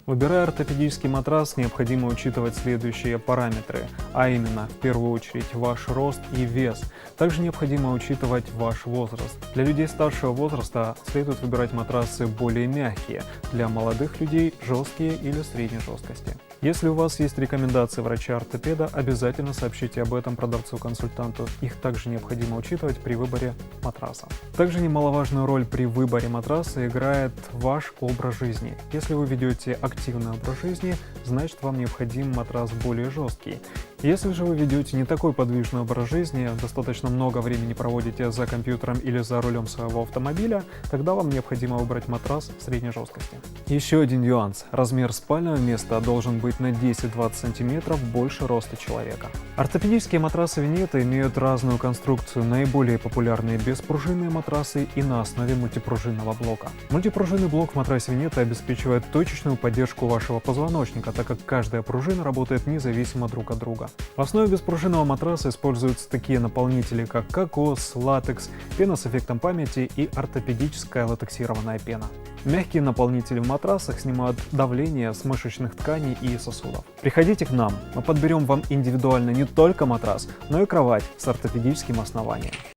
Выбирая ортопедический матрас, необходимо учитывать следующие параметры, а именно, в первую очередь, ваш рост и вес. Также необходимо учитывать ваш возраст. Для людей старшего возраста следует выбирать матрасы более мягкие, для молодых людей жесткие или средней жесткости. Если у вас есть рекомендации врача-ортопеда, обязательно сообщите об этом продавцу-консультанту. Их также необходимо учитывать при выборе матраса. Также немаловажную роль при выборе матраса играет ваш образ жизни. Если вы ведете активный образ жизни, значит вам необходим матрас более жесткий. Если же вы ведете не такой подвижный образ жизни, достаточно много времени проводите за компьютером или за рулем своего автомобиля, тогда вам необходимо выбрать матрас средней жесткости. Еще один нюанс. Размер спального места должен быть на 10-20 см больше роста человека. Ортопедические матрасы Венето имеют разную конструкцию, наиболее популярные беспружинные матрасы и на основе мультипружинного блока. Мультипружинный блок в матрасе Венето обеспечивает точечную поддержку вашего позвоночника, так как каждая пружина работает независимо друг от друга. В основе беспружинного матраса используются такие наполнители, как кокос, латекс, пена с эффектом памяти и ортопедическая латексированная пена. Мягкие наполнители в матрасах снимают давление с мышечных тканей и сосудов. Приходите к нам, мы подберем вам индивидуально не только матрас, но и кровать с ортопедическим основанием.